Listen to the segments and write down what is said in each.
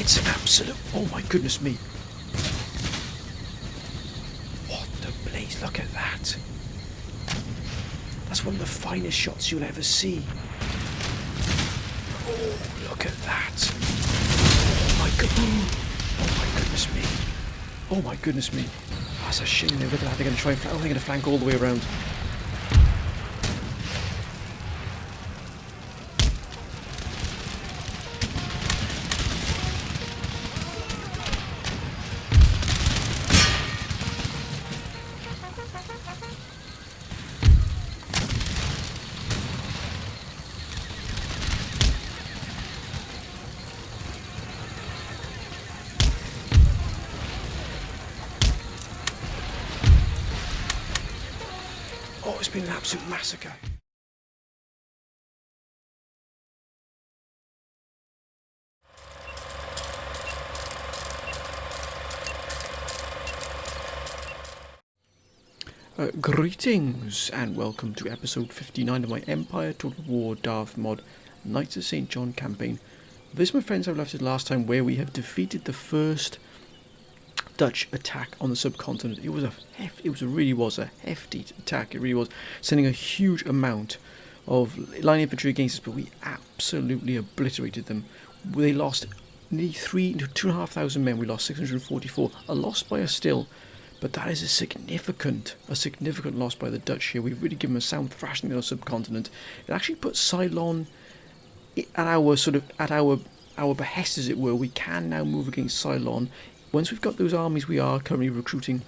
It's an absolute... Oh my goodness me. What the blaze, look at that. That's one of the finest shots you'll ever see. Oh, look at that. Oh my goodness me. Oh my goodness me. That's a shame. Look at that. They're going to try and flank. Oh, they're going to flank all the way around. Oh, it's been an absolute massacre. Greetings and welcome to episode 59 of my Empire Total War Darth Mod Knights of St. John campaign. This, my friends, I left it last time where we have defeated the first Dutch attack on the subcontinent. It really was a hefty attack. It really was, sending a huge amount of line infantry against us, but we absolutely obliterated them. They lost nearly 2,500 men. We lost 644. A loss by us still, but that is a significant loss by the Dutch here. We've really given them a sound thrashing in our subcontinent. It actually puts Ceylon at our behest, as it were. We can now move against Ceylon. Once we've got those armies we are currently recruiting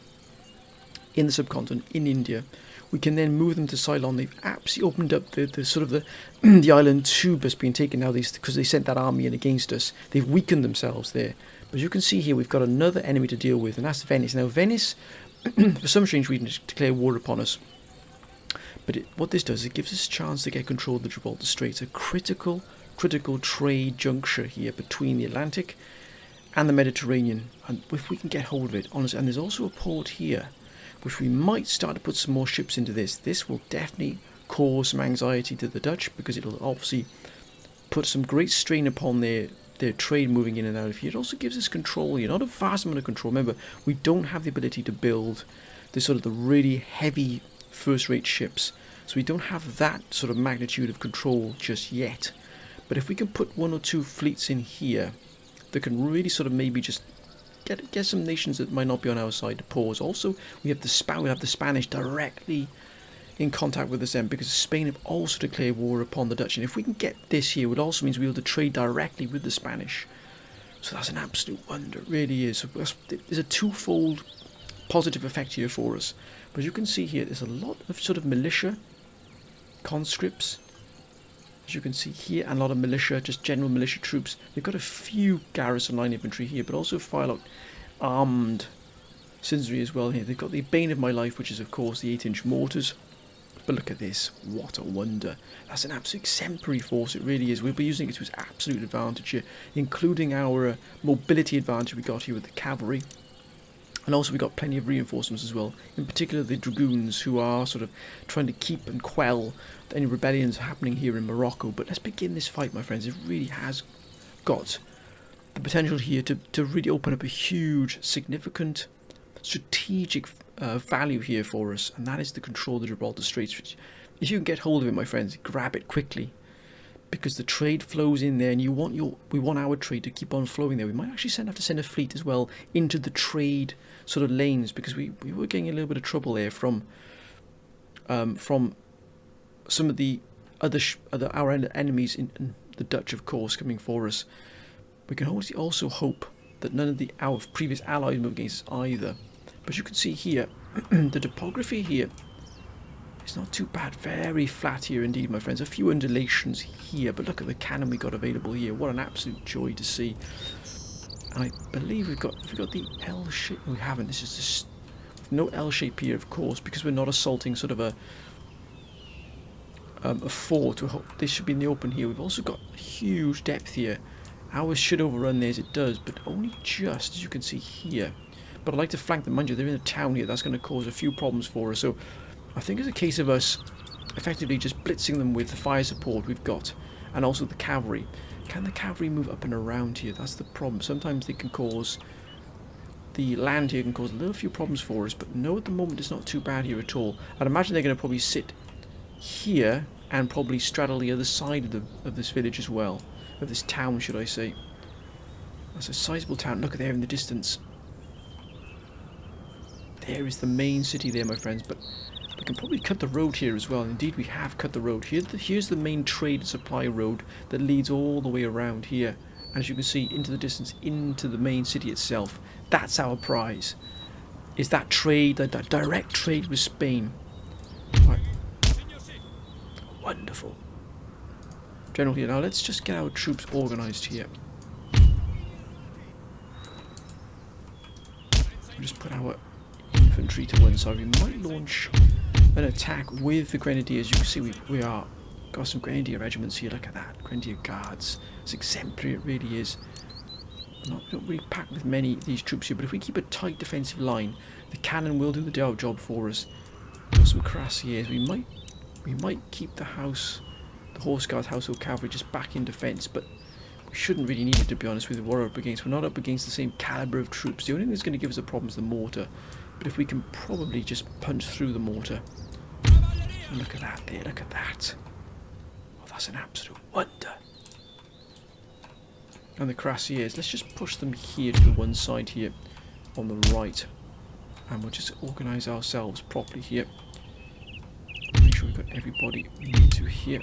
in the subcontinent, in India, we can then move them to Ceylon. They've absolutely opened up the island tube that's been taken now because they sent that army in against us. They've weakened themselves there. But as you can see here, we've got another enemy to deal with, and that's Venice. Now Venice, for some strange reason, declare war upon us. But what this does, it gives us a chance to get control of the Gibraltar Straits, a critical trade juncture here between the Atlantic and the Mediterranean, and if we can get hold of it, honestly. And there's also a port here, which we might start to put some more ships into this. This will definitely cause some anxiety to the Dutch, because it'll obviously put some great strain upon their trade moving in and out of here. It also gives us control here, not a vast amount of control. Remember, we don't have the ability to build the really heavy first-rate ships, so we don't have that sort of magnitude of control just yet. But if we can put one or two fleets in here that can really sort of maybe just get some nations that might not be on our side to pause. Also, we have the Spanish directly in contact with us then, because Spain have also declared war upon the Dutch. And if we can get this here, it also means we'll be able to trade directly with the Spanish. So that's an absolute wonder, it really is. There's a twofold positive effect here for us. But as you can see here, there's a lot of sort of militia, conscripts, as you can see here, and a lot of militia, just general militia troops. They've got a few garrison line infantry here, but also firelock armed citizenry as well here. They've got the bane of my life, which is of course the 8-inch mortars. But look at this, what a wonder. That's an absolute exemplary force, it really is. We'll be using it to its absolute advantage here, including our mobility advantage we got here with the cavalry. And also we got plenty of reinforcements as well, in particular the dragoons, who are sort of trying to keep and quell any rebellions happening here in Morocco. But let's begin this fight, my friends. It really has got the potential here to really open up a huge, significant, strategic value here for us, and that is the control of the Gibraltar Straits. If you can get hold of it, my friends, grab it quickly, because the trade flows in there, and we want our trade to keep on flowing there. We might actually have to send a fleet as well into the trade sort of lanes, because we were getting a little bit of trouble there from some of the our enemies in the Dutch, of course, coming for us. We can also hope that none of our previous allies move against us either. But you can see here, the topography here is not too bad. Very flat here indeed, my friends. A few undulations here, but look at the cannon we got available here. What an absolute joy to see. And I believe we've got the L shape. We haven't. This is just no L shape here, of course, because we're not assaulting sort of a fort. This should be in the open here. We've also got huge depth here. Ours should overrun theirs, it does, but only just, as you can see here. But I'd like to flank them. Mind you, they're in a town here. That's going to cause a few problems for us. So I think it's a case of us effectively just blitzing them with the fire support we've got, and also the cavalry. Can the cavalry move up and around here? That's the problem. Sometimes they can cause... The land here can cause a little few problems for us, but no, at the moment it's not too bad here at all. I'd imagine they're going to probably sit here and probably straddle the other side of this village as well. Of this town, should I say. That's a sizable town. Look at there in the distance. There is the main city there, my friends, but we can probably cut the road here as well. Indeed, we have cut the road. Here's the main trade and supply road that leads all the way around here. And as you can see, into the distance, into the main city itself. That's our prize. Is that trade, that direct trade with Spain. Right. Wonderful. General here. Now let's just get our troops organised here. We'll just put our infantry to one side. We might launch an attack with the grenadiers. You can see we are got some grenadier regiments here. Look at that, grenadier guards. It's exemplary, it really is. Not really packed with many of these troops here, but if we keep a tight defensive line, the cannon will do the job for us. Got some cuirassiers. We might keep the horse guard household cavalry just back in defence, but we shouldn't really need it, to be honest with what we're up against. We're not up against the same calibre of troops. The only thing that's going to give us a problem is the mortar. But if we can probably just punch through the mortar. And look at that there, look at that. Oh, that's an absolute wonder. And the cuirassiers, let's just push them here to the one side here on the right. And we'll just organise ourselves properly here. Make sure we've got everybody we need to here.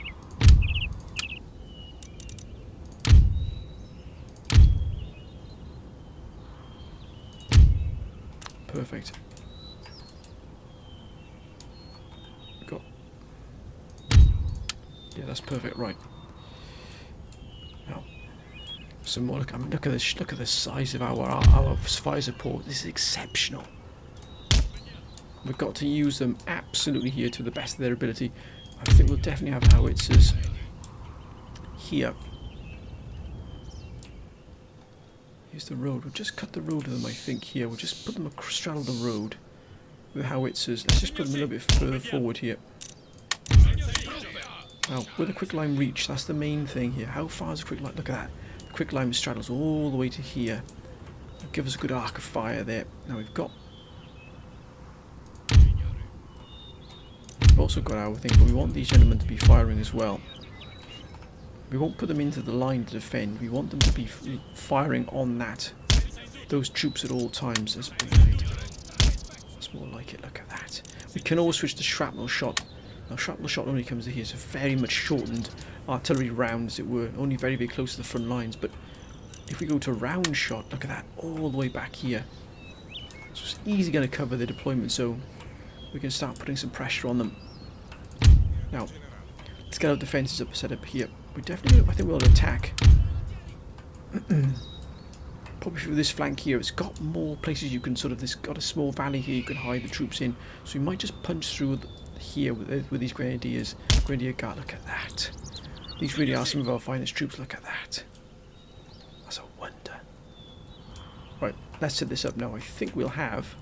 Perfect. Got. Yeah, that's perfect. Right. Now, some more. Look. I mean, look at this. Look at the size of our fire support. This is exceptional. We've got to use them absolutely here to the best of their ability. I think we'll definitely have howitzers here. Here's the road. We'll just cut the road to them, I think, here. We'll just put them straddle the road with howitzers. Let's just put them a little bit further forward here. Now, with a quick line reach, that's the main thing here. How far is a quick line? Look at that. The quick line straddles all the way to here. It'll give us a good arc of fire there. Now we've also got our thing, but we want these gentlemen to be firing as well. We won't put them into the line to defend. We want them to be firing on those troops at all times. That's more like it. Look at that. We can always switch to shrapnel shot. Now, shrapnel shot only comes in here. It's a very much shortened artillery round, as it were. Only very, very close to the front lines. But if we go to round shot, look at that, all the way back here. So it's easily going to cover the deployment zone. We can start putting some pressure on them. Now, let's get our defences set up here. We definitely, I think we'll attack. Probably through this flank here. It's got more places you can it's got a small valley here you can hide the troops in. So we might just punch through here with these grenadiers. Grenadier guard, look at that. These really are some of our finest troops, look at that. That's a wonder. Right, let's set this up now. I think we'll have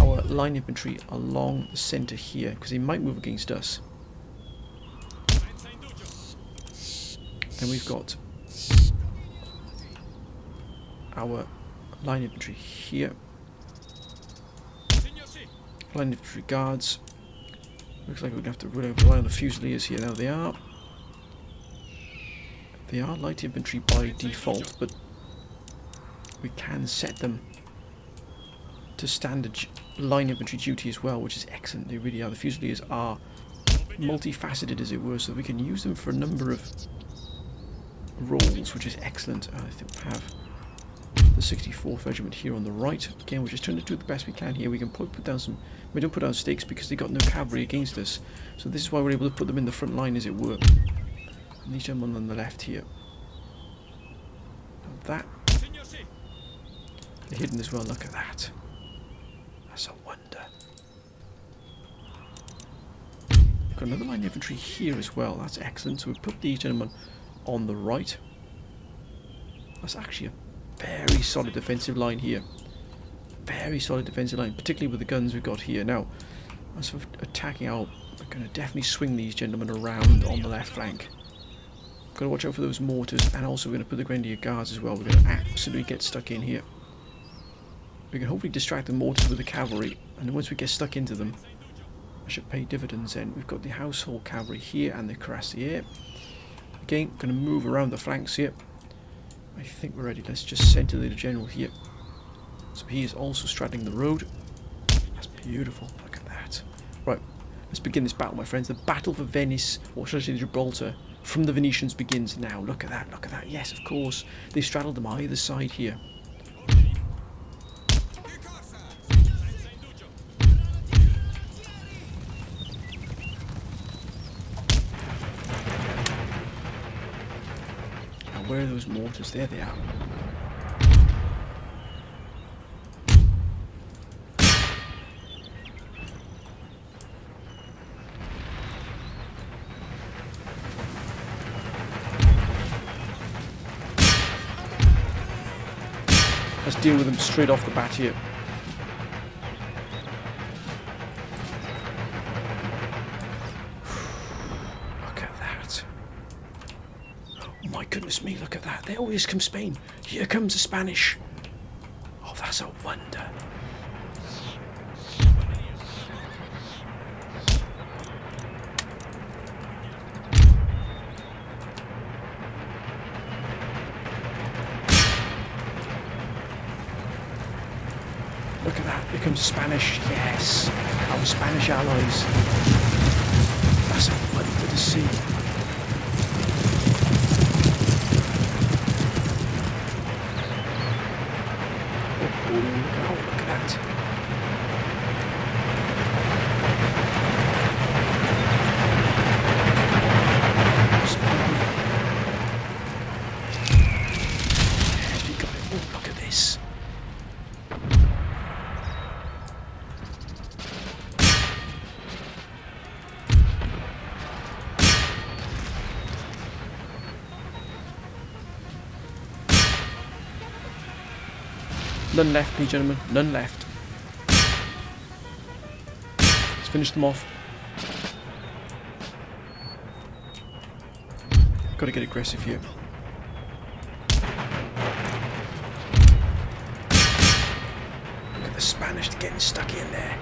our line infantry along the centre here, because they might move against us. Then we've got our line infantry here. Line infantry guards. Looks like we're going to have to rely on the Fusiliers here. Now they are light infantry by default, but we can set them to standard line infantry duty as well, which is excellent. They really are. The Fusiliers are multifaceted, as it were, so we can use them for a number of roles, which is excellent. I think we have the 64th Regiment here on the right. Again, we're just trying to do the best we can here. We can put down some. We don't put down stakes because they got no cavalry against us, so this is why we're able to put them in the front line, as it were. And these gentlemen on the left here. Now that they're hidden as well. Look at that. That's a wonder. We've got another line of infantry here as well. That's excellent. So we put these gentlemen on the right. That's actually a very solid defensive line here. Very solid defensive line, particularly with the guns we've got here. Now, as for attacking out, we're going to definitely swing these gentlemen around on the left flank. Got to watch out for those mortars, and also we're going to put the Grenadier Guards as well. We're going to absolutely get stuck in here. We can hopefully distract the mortars with the cavalry, and then once we get stuck into them, I should pay dividends then. We've got the household cavalry here and the cuirassier. Again, going to move around the flanks here. I think we're ready. Let's just centre the general here. So he is also straddling the road. That's beautiful. Look at that. Right, let's begin this battle, my friends. The battle for Venice, or should I say Gibraltar, from the Venetians begins now. Look at that, look at that. Yes, of course. They straddled them either side here. Now, where are those mortars? There they are. Let's deal with them straight off the bat here. Look at that. Oh my goodness me, look at that. There always comes Spain. Here comes the Spanish. Oh, that's a wonder. Look at that, here comes the Spanish, yes, our Spanish allies. That's a wonder to see. Oh, look at that. Spain. Yes, we got it. Oh, look at this. None left, please, gentlemen. None left. Let's finish them off. Got to get aggressive here. Look at the Spanish getting stuck in there.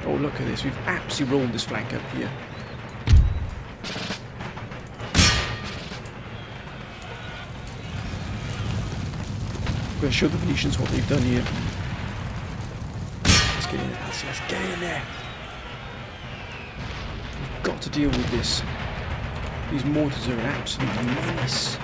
Oh, look at this. We've absolutely rolled this flank up here. We're going to show the Venetians what they've done here. Let's get in there. Let's get in there. We've got to deal with this. These mortars are an absolute menace.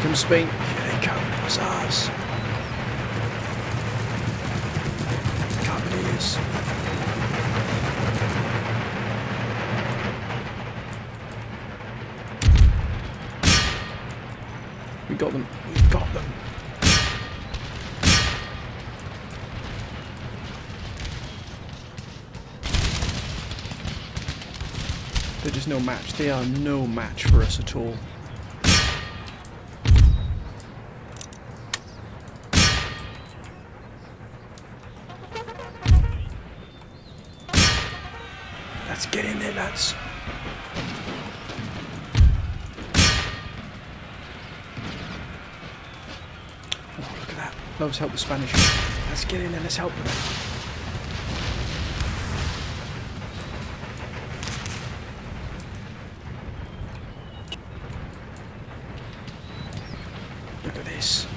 From Spain, here they come, hussars. Cavaliers. We got them, we've got them. They're just no match, they are no match for us at all. Let's get in there, lads. Oh, look at that. Let's help the Spanish. Let's get in there, let's help them. Look at this.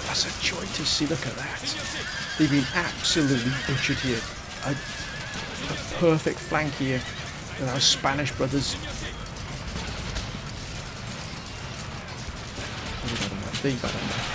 That's a joy to see, look at that. They've been absolutely butchered here. A perfect flank here with our Spanish brothers. They've got enough.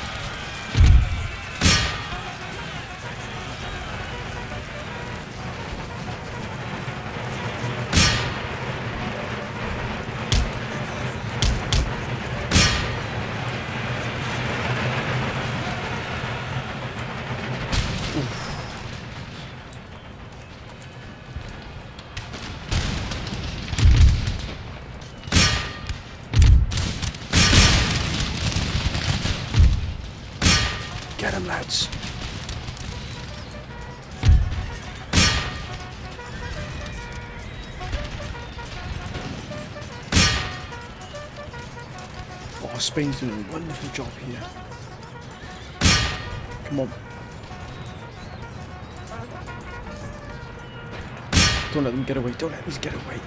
on, lads. Oh, Spain's doing a wonderful job here. Come on. Don't let them get away. Don't let these get away.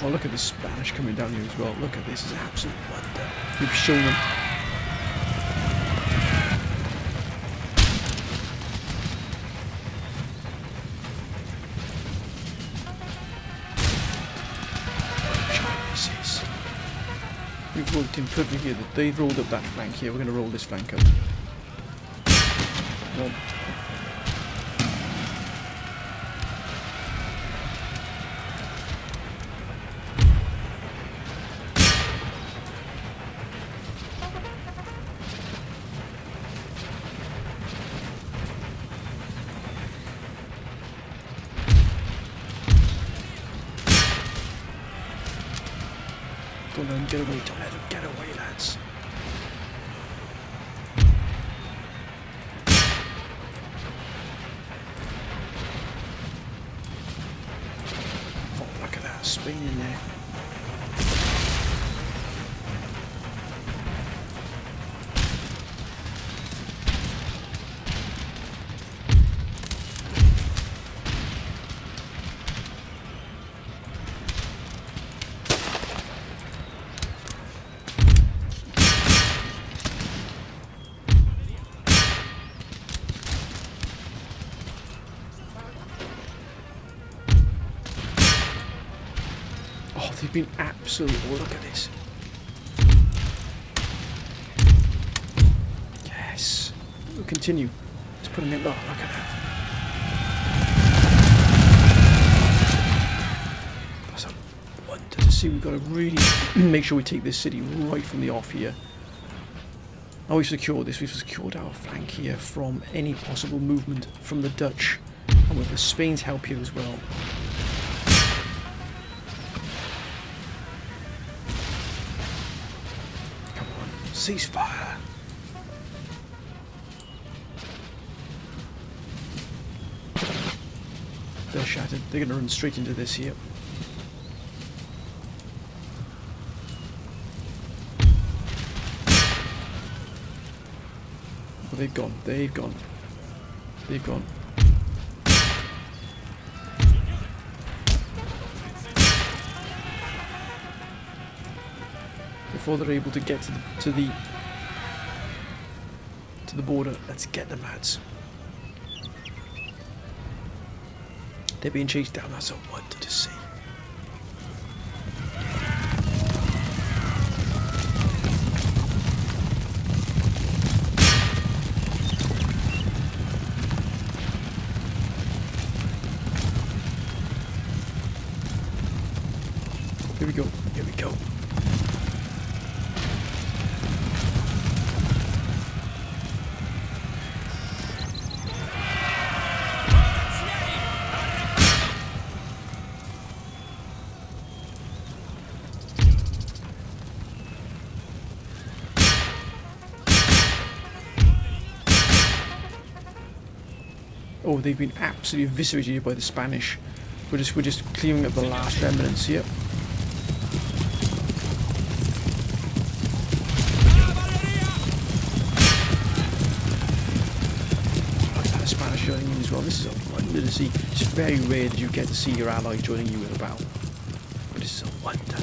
Oh, look at the Spanish coming down here as well. Look at this. It's an absolute wonder. We've shown them. Chinese. We've worked in perfectly here. They've rolled up that flank here. We're going to roll this flank up. One. Don't let them get away, don't let them get away, lads. Oh, look at that, Spain in there. Oh, they've been absolute. Oh, look at this. Yes. We'll continue. Let's put them in. Oh, look at that. That's a wonder to see. We've got to really make sure we take this city right from the off here. Now we've secured this. We've secured our flank here from any possible movement from the Dutch. And with Spain's help here as well. Ceasefire. They're shattered. They're going to run straight into this here. Well, they've gone. They've gone. They've gone. Before they're able to get to the border, let's get them, lads. They're being chased down. That's a wonder to see. Here we go. Here we go. Oh, they've been absolutely eviscerated by the Spanish. We're just clearing up the last remnants here. Look at the Spanish joining in as well. This is a wonder to see. It's very rare that you get to see your allies joining you in a battle. But this is a wonder.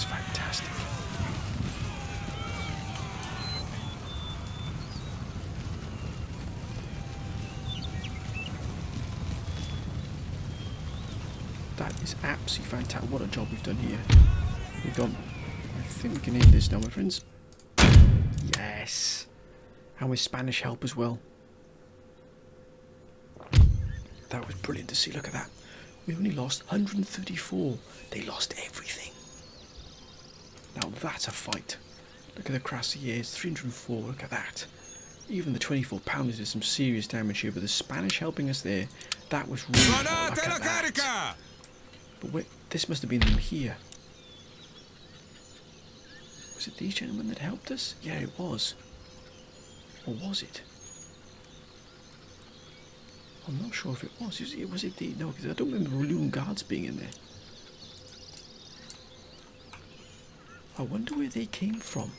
That's fantastic. That is absolutely fantastic. What a job we've done here. We've gone. I think we can end this now, my friends. Yes. And with Spanish help as well. That was brilliant to see. Look at that. We only lost 134. They lost everything. Now that's a fight. Look at the Cuirassiers, 304. Look at that. Even the 24 pounders did some serious damage here, but the Spanish helping us there, that was really cool. Look at that. But wait, this must have been them here. Was it these gentlemen that helped us? Yeah, it was. Or was it? I'm not sure if it was. Was it the... No, because I don't remember Walloon Guards being in there. I wonder where they came from.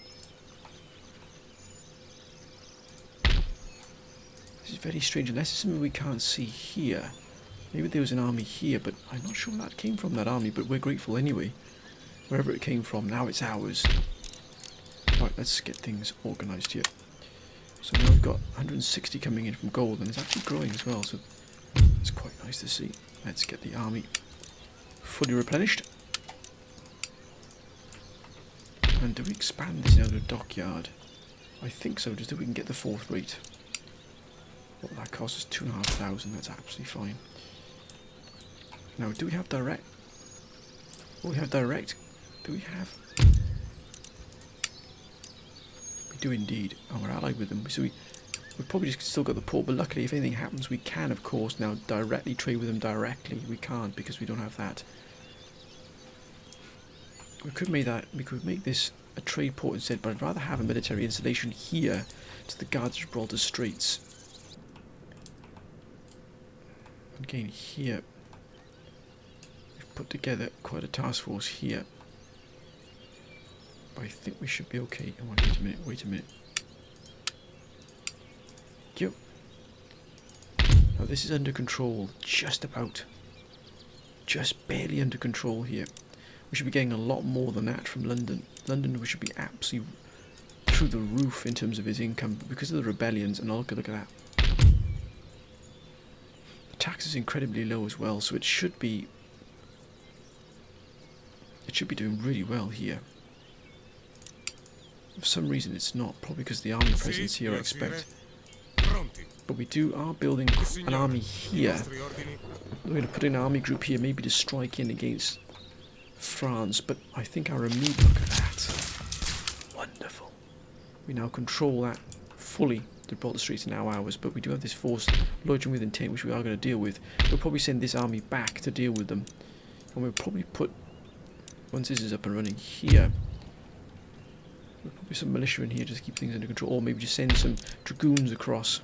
This is very strange. Unless it's something we can't see here. Maybe there was an army here, but I'm not sure where that came from, that army. But we're grateful anyway. Wherever it came from, now it's ours. Right, let's get things organised here. So now we've got 160 coming in from gold, and it's actually growing as well, so it's quite nice to see. Let's get the army fully replenished. And do we expand this now to a dockyard? I think so, just so we can get the 4th rate. What that costs us 2,500, that's absolutely fine. Now, do we have direct? Oh, we have direct. Do we have? We do indeed. Oh, we're allied with them. So we've probably just still got the port, but luckily if anything happens we can of course now directly trade with them directly. We can't because we don't have that. We could make this a trade port instead, but I'd rather have a military installation here to the guards of Gibraltar Straits. Again here we've put together quite a task force here. But I think we should be okay. Oh, wait a minute. Yep. Now this is under control, just about. Just barely under control here. We should be getting a lot more than that from London. London, we should be absolutely through the roof in terms of his income, but because of the rebellions, and look at that. The tax is incredibly low as well, so it should be doing really well here. For some reason it's not, probably because the army presence here I expect. But we are building an army here. We're going to put in an army group here, maybe to strike in against France, but I think our immediate... Look at that. Wonderful. We now control that fully. The Gibraltar Straits are now ours, but we do have this force loitering with intent, which we are going to deal with. We'll probably send this army back to deal with them. And we'll probably put, once this is up and running here, we'll probably some militia in here just to keep things under control, or maybe just send some dragoons across.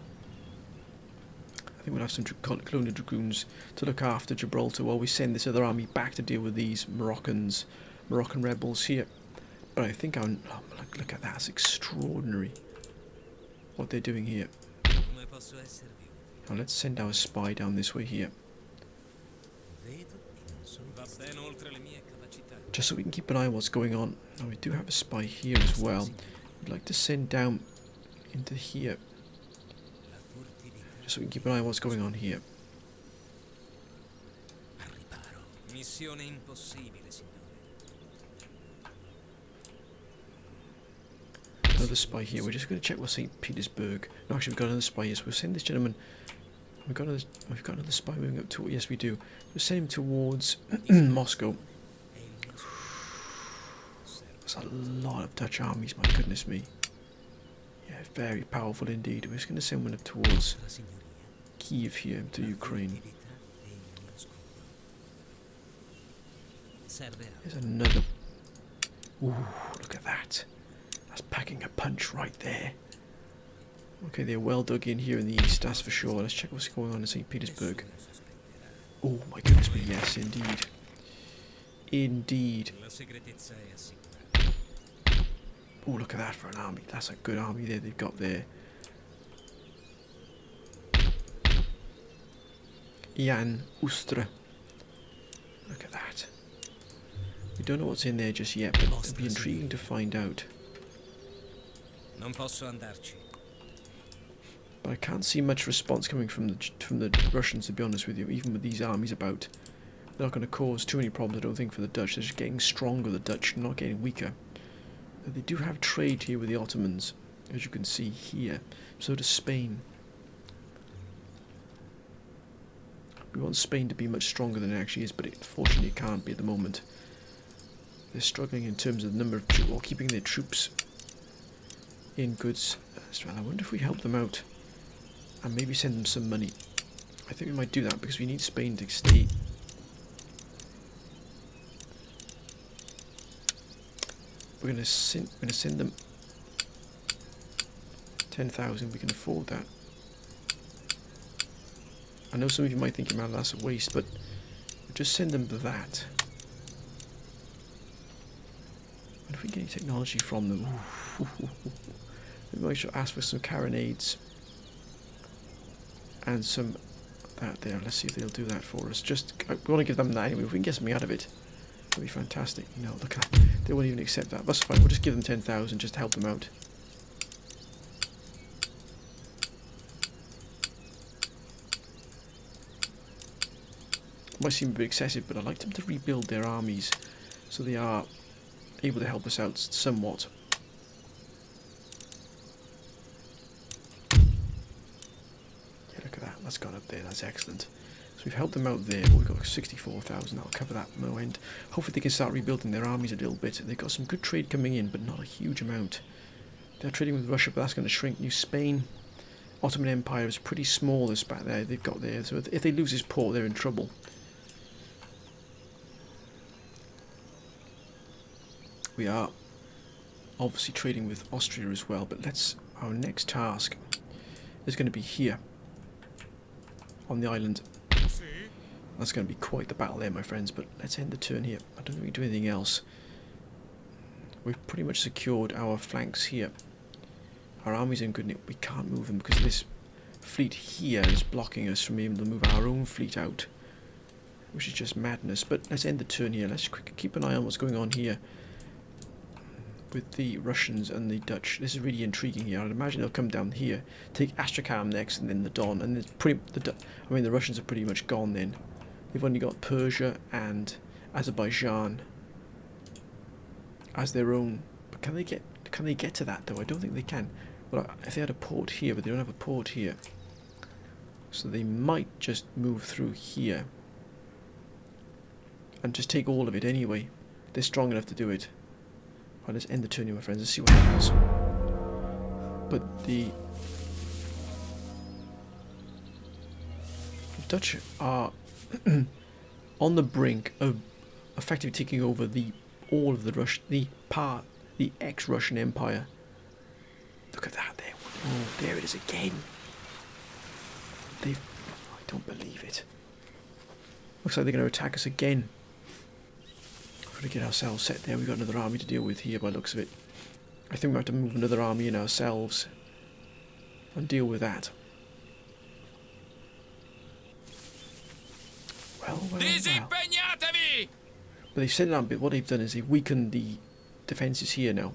I think we'll have some colonial dragoons to look after Gibraltar while we send this other army back to deal with these Moroccan rebels here. But I think look at that, it's extraordinary what they're doing here. Now let's send our spy down this way here. Just so we can keep an eye on what's going on. Now we do have a spy here as well. We'd like to send down into here. Just so we can keep an eye on what's going on here. Another spy here. We're just going to check what St. Petersburg. No, actually we've got another spy here, so we'll send this gentleman. We've got another spy moving up to... Yes, we do. We'll send him towards Moscow. That's a lot of Dutch armies, my goodness me. Yeah, very powerful indeed. We're just going to send one up towards Kiev here, to Ukraine. There's another... Ooh, look at that. That's packing a punch right there. Okay, they're well dug in here in the east, that's for sure. Let's check what's going on in St. Petersburg. Oh my goodness me, yes, indeed. Indeed. Oh, look at that for an army. That's a good army there they've got there. Jan Ustra. Look at that. We don't know what's in there just yet, but it'll be intriguing to find out. Non posso andarci. But I can't see much response coming from the Russians, to be honest with you. Even with these armies about, they're not going to cause too many problems, I don't think, for the Dutch. They're just getting stronger, the Dutch, not getting weaker. But they do have trade here with the Ottomans, as you can see here. So does Spain. We want Spain to be much stronger than it actually is, but it fortunately can't be at the moment. They're struggling in terms of the number of troops, or keeping their troops in goods. I wonder if we help them out and maybe send them some money. I think we might do that because we need Spain to stay. We're gonna send them 10,000. We can afford that. I know some of you might think, man, that's a waste, but just send them that. And if we get any technology from them, maybe I should ask for some carronades and some that there. Let's see if they'll do that for us. We want to give them that anyway. If we can get something out of it, that'd be fantastic. No, look at that. They won't even accept that. That's fine. We'll just give them 10,000 just to help them out. Might seem a bit excessive, but I'd like them to rebuild their armies so they are able to help us out somewhat. Yeah, look at that. That's gone up there. That's excellent. So we've helped them out there. But we've got 64,000. That'll cover that no end. Hopefully they can start rebuilding their armies a little bit. They've got some good trade coming in, but not a huge amount. They're trading with Russia, but that's going to shrink. New Spain. Ottoman Empire is pretty small, this back there. They've got there. So if they lose this port, they're in trouble. We are obviously trading with Austria as well, but our next task is going to be here on the island. That's going to be quite the battle there, my friends, but let's end the turn here. I don't think we do anything else. We've pretty much secured our flanks here. Our army's in good nick. We can't move them because this fleet here is blocking us from being able to move our own fleet out, which is just madness. But let's end the turn here. Let's keep an eye on what's going on here with the Russians and the Dutch. This is really intriguing here. I'd imagine they'll come down here, take Astrakhan next, and then the Don. And the Russians are pretty much gone then. They've only got Persia and Azerbaijan as their own. But can they get to that though? I don't think they can. Well, if they had a port here, but they don't have a port here, so they might just move through here and just take all of it anyway. They're strong enough to do it. Right, let's end the turn here, my friends. Let's see what happens. But the Dutch are on the brink of effectively taking over the ex-Russian Empire. Look at that there. Oh, there it is again. I don't believe it. Looks like they're going to attack us again. We've got to get ourselves set there. We've got another army to deal with here by the looks of it. I think we have to move another army in ourselves and deal with that. Well. But they've set it up a bit. What they've done is they've weakened the defences here now.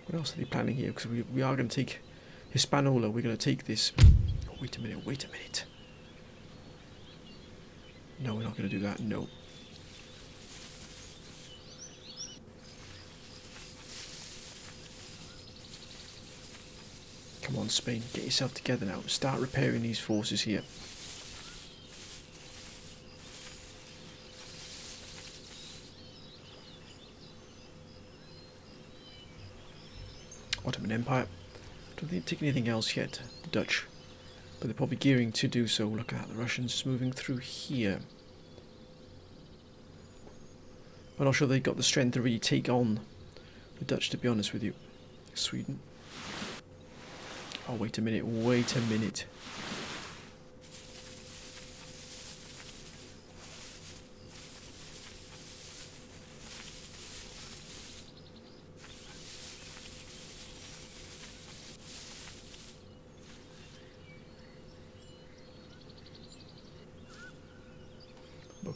What else are they planning here? Because we are going to take Hispaniola. We're going to take this. Oh, wait a minute. No, we're not going to do that. No. Come on, Spain. Get yourself together now. Start repairing these forces here. Ottoman Empire. Don't think they've taken anything else yet, the Dutch. But they're probably gearing to do so. Look at that, the Russians just moving through here. I'm not sure they've got the strength to really take on the Dutch, to be honest with you. Sweden. Oh, wait a minute.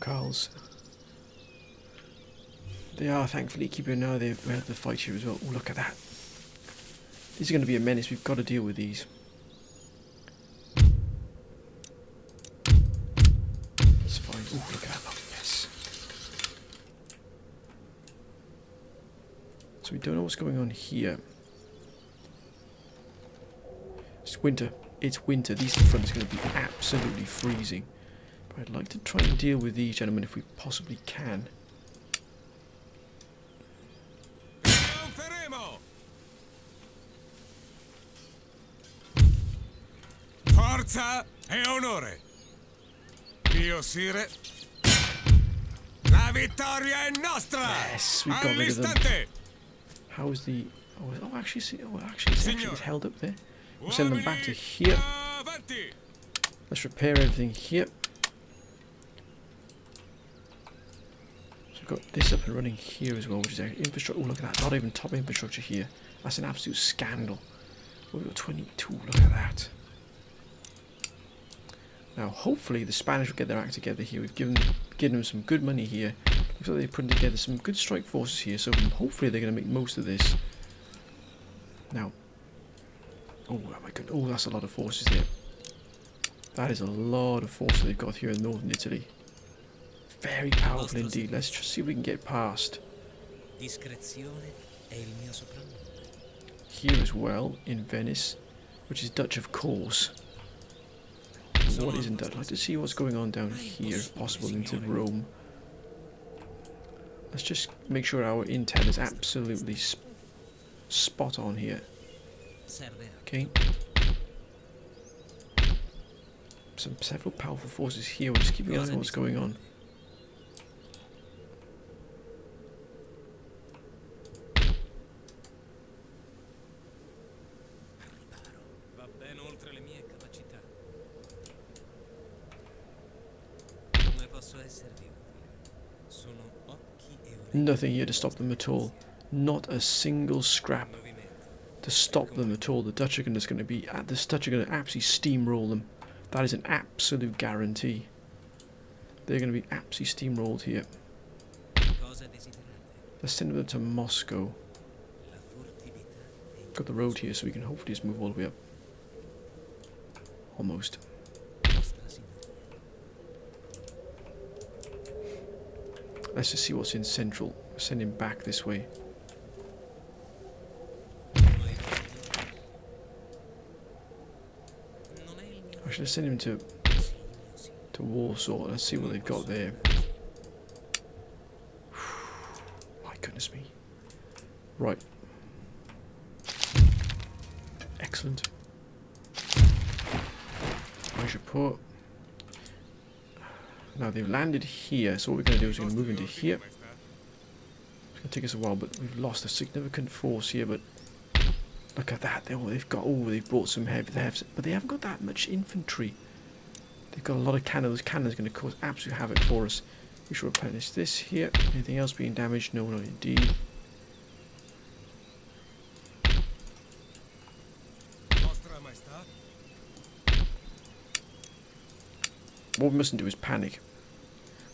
locales. They are thankfully keeping an eye on the fight here as well. Oh, look at that. These are going to be a menace. We've got to deal with these. That's fine. Oh, look at that. Oh, yes. So we don't know what's going on here. It's winter. It's winter. These fronts are going to be absolutely freezing. But I'd like to try and deal with these gentlemen if we possibly can. Forza e onore. Mio sire. La vittoria è nostra. Yes, we got rid of them. How is the... Oh, actually, it's held up there. We'll send them back to here. Let's repair everything here. So we've got this up and running here as well, which is our infrastructure. Oh, look at that. Not even top infrastructure here. That's an absolute scandal. Oh, we've got 22. Look at that. Now, hopefully, the Spanish will get their act together here. We've given them some good money here. Looks like they're putting together some good strike forces here, so hopefully they're going to make most of this. Now, oh my goodness, oh, that's a lot of forces there. That is a lot of forces they've got here in northern Italy. Very powerful indeed. Let's just see if we can get past. Here as well, in Venice, which is Dutch of course. What isn't Dutch? I'd like to see what's going on down here, if possible, into Rome. Let's just make sure our intel is absolutely spot on here. Okay. Several powerful forces here. We'll just keep an eye on what's going on. Nothing here to stop them at all. Not a single scrap to stop them at all. The Dutch are just going to be absolutely steamroll them. That is an absolute guarantee. They're going to be absolutely steamrolled here. Let's send them to Moscow. Got the road here, so we can hopefully just move all the way up. Almost. Let's just see what's in central. Send him back this way. I should have sent him to Warsaw. Let's see what they've got there. My goodness me. Right. Excellent. I should put... Now they've landed here, so what we're going to do is we're going to move into here. It's going to take us a while, but we've lost a significant force here, but look at that. They've brought some heavy, but they haven't got that much infantry. They've got a lot of cannon. Those cannons are going to cause absolute havoc for us. We should replenish this here. Anything else being damaged? No, not indeed. What we mustn't do is panic.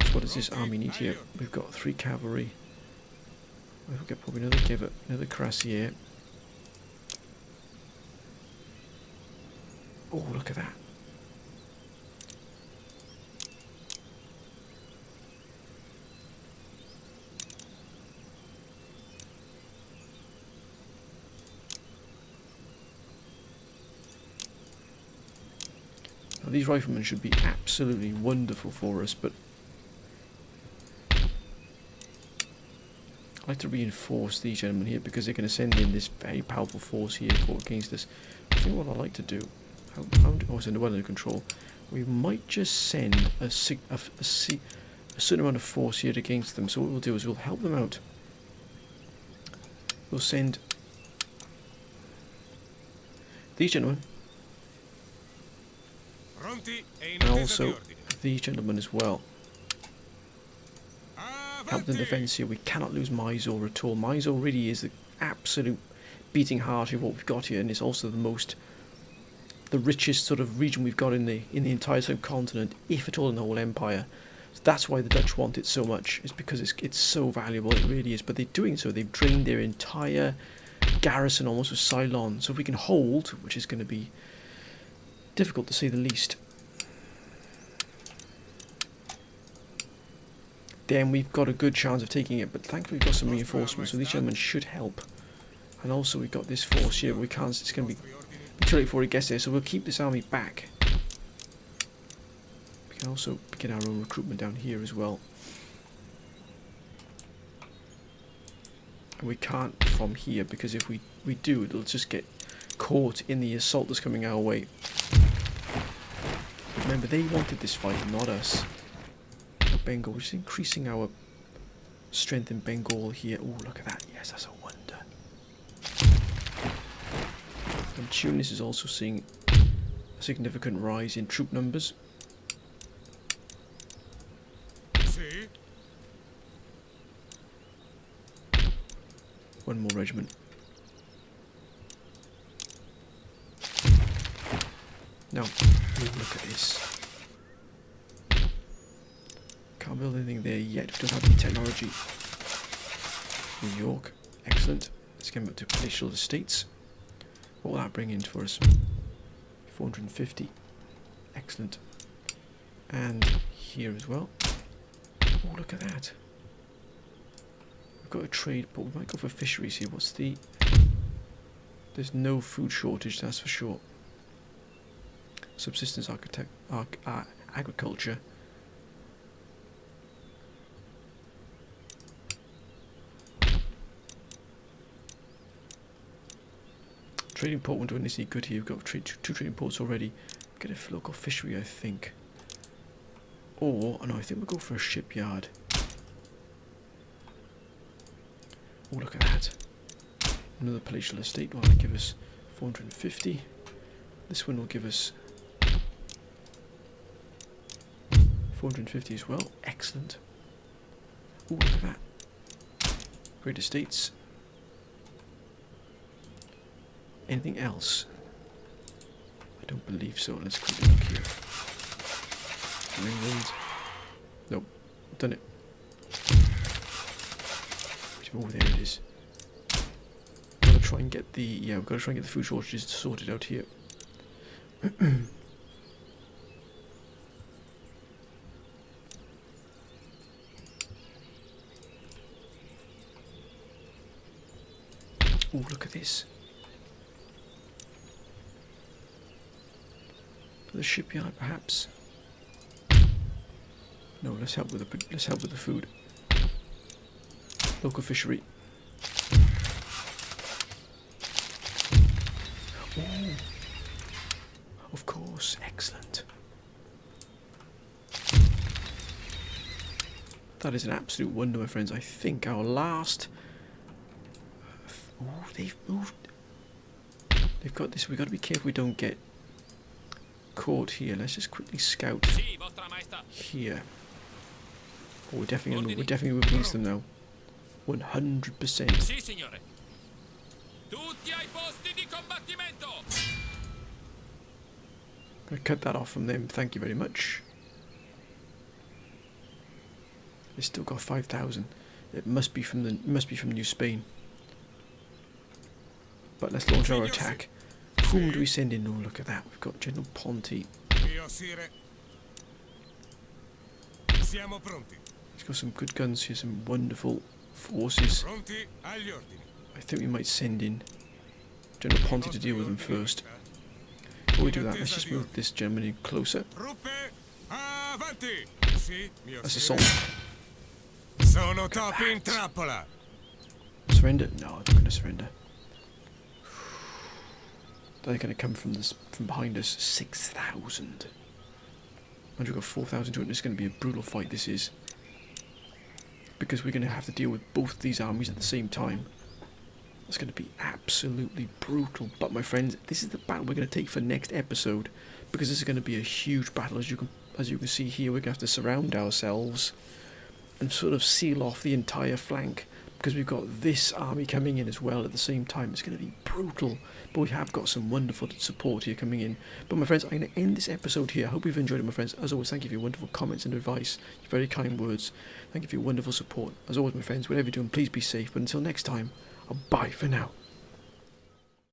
So what does this army need here? We've got 3 cavalry. We'll get probably another cuirassier. Oh, look at that. Now, these riflemen should be absolutely wonderful for us, but I'd like to reinforce these gentlemen here because they're going to send in this very powerful force here against us. I think what I'd like to do, it's under well under control. We might just send a certain amount of force here against them. So what we'll do is we'll help them out. We'll send these gentlemen. And also these gentlemen as well. Help the defence here. We cannot lose Mysore at all. Mysore really is the absolute beating heart of what we've got here, and it's also the richest sort of region we've got in the entire subcontinent, if at all in the whole empire. So that's why the Dutch want it so much. It's because it's so valuable. It really is. But they're doing so. They've drained their entire garrison almost with Ceylon. So if we can hold, which is going to be difficult to say the least, then we've got a good chance of taking it. But thankfully we've got some reinforcements, so these gentlemen should help. And also we've got this force here. We can't. It's going to be too late before it gets there. So we'll keep this army back. We can also begin our own recruitment down here as well. And we can't from here, because if we do, it'll just get caught in the assault that's coming our way. Remember, they wanted this fight, not us. Bengal, which is increasing our strength in Bengal here. Oh, look at that. Yes, that's a wonder. And Tunis is also seeing a significant rise in troop numbers. See? One more regiment. Now, look at this. Can't build anything there yet. We don't have any technology. New York, excellent. Let's get up to palatial estates. What will that bring in for us? 450. Excellent. And here as well. Oh, look at that. We've got a trade, but we might go for fisheries here. What's the... There's no food shortage, that's for sure. Subsistence agriculture. Trading port won't do anything good here. We've got two trading ports already. Get a local fishery, I think. Or, no, I think we'll go for a shipyard. Oh, look at that. Another palatial estate will give us 450. This one will give us 450 as well. Excellent. Oh, look at that. Great estates. Anything else? I don't believe so. Let's quickly look here. England. Nope. Done it. Oh, there it is. Gotta try and get the... Yeah, we've got to try and get the food shortages sorted out here. Oh, look at this. The shipyard, perhaps. No, let's help with the food. Local fishery. Oh, of course, excellent. That is an absolute wonder, my friends. I think our last. Oh, they've moved. They've got this. We've got to be careful we don't get caught here. Let's just quickly scout here. Oh, we're definitely going to release them now. 100%. Sì, signore. Tutti ai posti di combattimento. Gonna cut that off from them. Thank you very much. They still got 5,000. It must be from New Spain. But let's launch our attack. Whom do we send in? Oh, look at that. We've got General Ponti. Siamo pronti. He's got some good guns here, some wonderful forces. I think we might send in General Ponti to deal with them first. Before we do that, let's just move this gentleman in closer. Let's assault. Sono topi in trappola. Surrender? No, I'm not going to surrender. They're going to come from behind us. 6,000. And we've got 4,200. It's going to be a brutal fight, this is. Because we're going to have to deal with both these armies at the same time. It's going to be absolutely brutal. But my friends, this is the battle we're going to take for next episode. Because this is going to be a huge battle. As you can see here, we're going to have to surround ourselves and sort of seal off the entire flank. because we've got this army coming in as well at the same time. It's going to be brutal, but we have got some wonderful support here coming in. But my friends, I'm going to end this episode here. I hope you've enjoyed it, my friends. As always, thank you for your wonderful comments and advice, your very kind words. Thank you for your wonderful support. As always, my friends, whatever you're doing, please be safe. But until next time, bye for now.